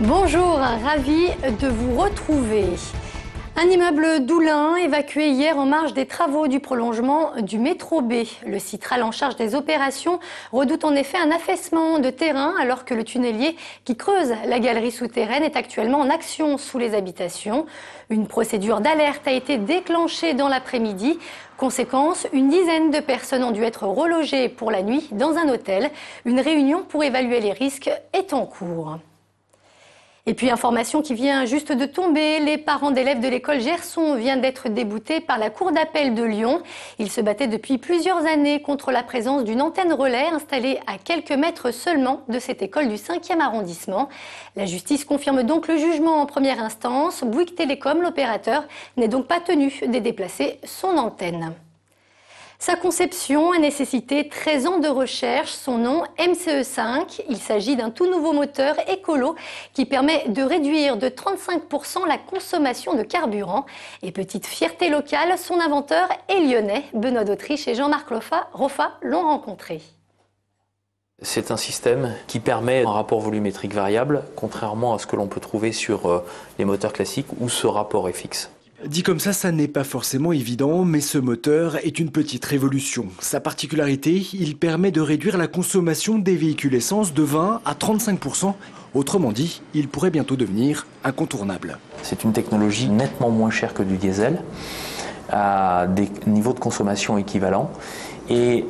Bonjour, ravi de vous retrouver. Un immeuble d'Oulin évacué hier en marge des travaux du prolongement du métro B. Le Citral en charge des opérations redoute en effet un affaissement de terrain alors que le tunnelier qui creuse la galerie souterraine est actuellement en action sous les habitations. Une procédure d'alerte a été déclenchée dans l'après-midi. Conséquence, une dizaine de personnes ont dû être relogées pour la nuit dans un hôtel. Une réunion pour évaluer les risques est en cours. Et puis, information qui vient juste de tomber, les parents d'élèves de l'école Gerson viennent d'être déboutés par la cour d'appel de Lyon. Ils se battaient depuis plusieurs années contre la présence d'une antenne relais installée à quelques mètres seulement de cette école du 5e arrondissement. La justice confirme donc le jugement en première instance. Bouygues Télécom, l'opérateur, n'est donc pas tenu de déplacer son antenne. Sa conception a nécessité 13 ans de recherche, son nom MCE5. Il s'agit d'un tout nouveau moteur écolo qui permet de réduire de 35% la consommation de carburant. Et petite fierté locale, son inventeur est lyonnais. Benoît d'Autriche et Jean-Marc Roffa l'ont rencontré. C'est un système qui permet un rapport volumétrique variable, contrairement à ce que l'on peut trouver sur les moteurs classiques où ce rapport est fixe. Dit comme ça n'est pas forcément évident, mais ce moteur est une petite révolution. Sa particularité, il permet de réduire la consommation des véhicules essence de 20 à 35%. Autrement dit, il pourrait bientôt devenir incontournable. C'est une technologie nettement moins chère que du diesel, à des niveaux de consommation équivalents, et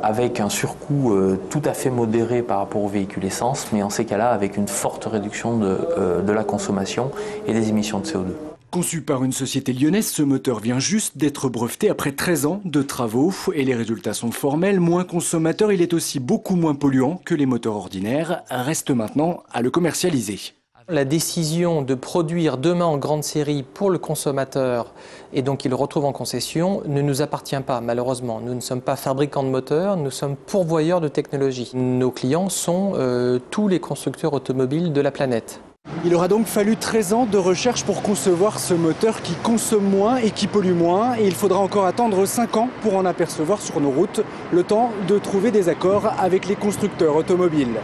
avec un surcoût tout à fait modéré par rapport aux véhicules essence, mais en ces cas-là avec une forte réduction de la consommation et des émissions de CO2. Conçu par une société lyonnaise, ce moteur vient juste d'être breveté après 13 ans de travaux et les résultats sont formels. Moins consommateur, il est aussi beaucoup moins polluant que les moteurs ordinaires. Reste maintenant à le commercialiser. La décision de produire demain en grande série pour le consommateur et donc il le retrouve en concession ne nous appartient pas malheureusement. Nous ne sommes pas fabricants de moteurs, nous sommes pourvoyeurs de technologie. Nos clients sont tous les constructeurs automobiles de la planète. Il aura donc fallu 13 ans de recherche pour concevoir ce moteur qui consomme moins et qui pollue moins. Et il faudra encore attendre 5 ans pour en apercevoir sur nos routes. Le temps de trouver des accords avec les constructeurs automobiles.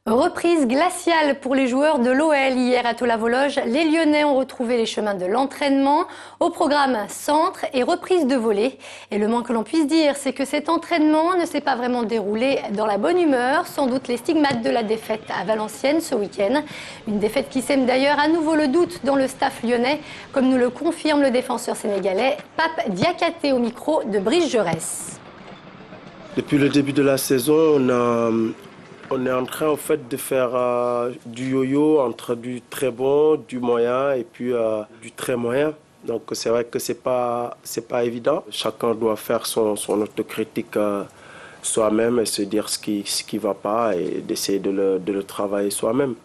Reprise glaciale pour les joueurs de l'OL. Hier à Tolavolge, les Lyonnais ont retrouvé les chemins de l'entraînement. Au programme centre et reprise de volée. Et le moins que l'on puisse dire, c'est que cet entraînement ne s'est pas vraiment déroulé dans la bonne humeur. Sans doute les stigmates de la défaite à Valenciennes ce week-end. Une défaite qui sème d'ailleurs à nouveau le doute dans le staff lyonnais, comme nous le confirme le défenseur sénégalais Pape Diakhaté au micro de Brice Jaurès. Depuis le début de la saison, on est en train en fait de faire du yo-yo entre du très bon, du moyen et puis du très moyen. Donc c'est vrai que c'est pas évident. Chacun doit faire son autocritique soi-même et se dire ce qui va pas et d'essayer de le travailler soi-même.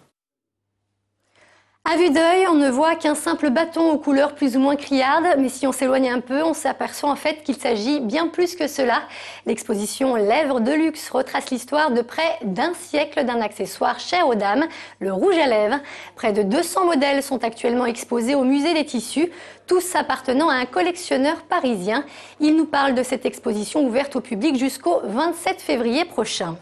À vue d'œil, on ne voit qu'un simple bâton aux couleurs plus ou moins criardes, mais si on s'éloigne un peu, on s'aperçoit en fait qu'il s'agit bien plus que cela. L'exposition Lèvres de luxe retrace l'histoire de près d'un siècle d'un accessoire cher aux dames, le rouge à lèvres. Près de 200 modèles sont actuellement exposés au musée des tissus, tous appartenant à un collectionneur parisien. Il nous parle de cette exposition ouverte au public jusqu'au 27 février prochain.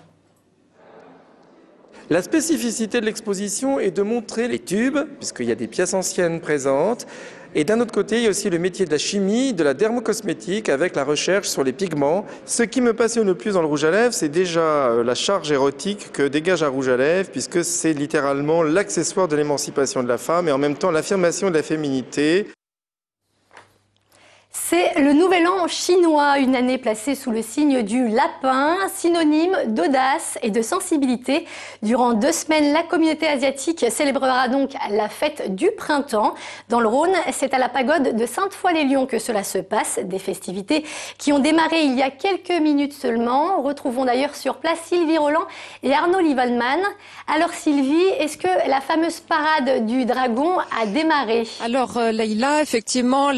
La spécificité de l'exposition est de montrer les tubes, puisqu'il y a des pièces anciennes présentes. Et d'un autre côté, il y a aussi le métier de la chimie, de la dermocosmétique, avec la recherche sur les pigments. Ce qui me passionne le plus dans le rouge à lèvres, c'est déjà la charge érotique que dégage un rouge à lèvres, puisque c'est littéralement l'accessoire de l'émancipation de la femme et en même temps l'affirmation de la féminité. C'est le nouvel an chinois, une année placée sous le signe du lapin, synonyme d'audace et de sensibilité. Durant 2 semaines, la communauté asiatique célébrera donc la fête du printemps. Dans le Rhône, c'est à la pagode de Sainte-Foy-les-Lyons que cela se passe. Des festivités qui ont démarré il y a quelques minutes seulement. Retrouvons d'ailleurs sur place Sylvie Roland et Arnaud Livalman. Alors Sylvie, est-ce que la fameuse parade du dragon a démarré? Alors Leïla, effectivement,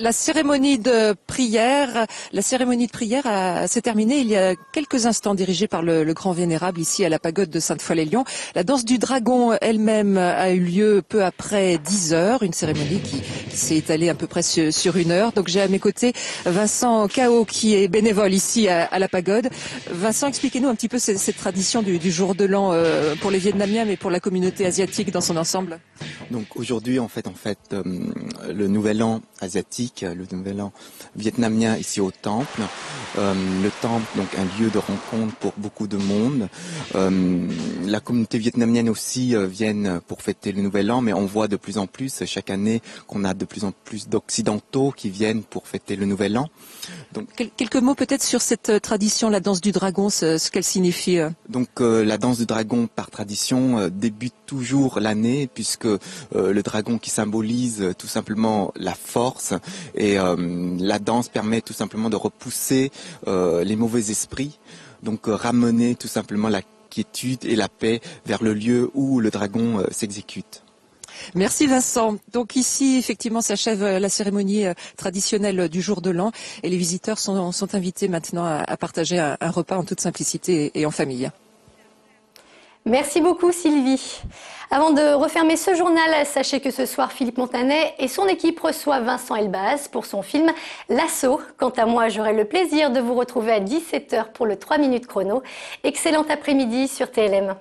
La cérémonie de prière s'est terminée il y a quelques instants, dirigée par le grand vénérable ici à la pagode de Sainte-Foy-les-Lyons. La danse du dragon elle-même a eu lieu peu après 10 heures, une cérémonie qui s'est étalée à peu près sur 1 heure. Donc j'ai à mes côtés Vincent Cao qui est bénévole ici à la pagode. Vincent, expliquez-nous un petit peu cette tradition du jour de l'an pour les Vietnamiens mais pour la communauté asiatique dans son ensemble. Donc aujourd'hui on fête le nouvel an asiatique, le nouvel an vietnamien ici au temple. Le temple, donc un lieu de rencontre pour beaucoup de monde. La communauté vietnamienne aussi viennent pour fêter le nouvel an, mais on voit de plus en plus chaque année qu'on a de plus en plus d'occidentaux qui viennent pour fêter le nouvel an. Donc, quelques mots peut-être sur cette tradition, la danse du dragon, ce qu'elle signifie. Donc la danse du dragon par tradition débute toujours l'année puisque le dragon qui symbolise tout simplement la force et la danse permet tout simplement de repousser les mauvais esprits, donc ramener tout simplement la quiétude et la paix vers le lieu où le dragon s'exécute. Merci Vincent. Donc ici, effectivement, s'achève la cérémonie traditionnelle du jour de l'an et les visiteurs sont invités maintenant à partager un repas en toute simplicité et en famille. Merci beaucoup Sylvie. Avant de refermer ce journal, sachez que ce soir, Philippe Montanet et son équipe reçoivent Vincent Elbaz pour son film L'Assaut. Quant à moi, j'aurai le plaisir de vous retrouver à 17h pour le 3 minutes chrono. Excellent après-midi sur TLM.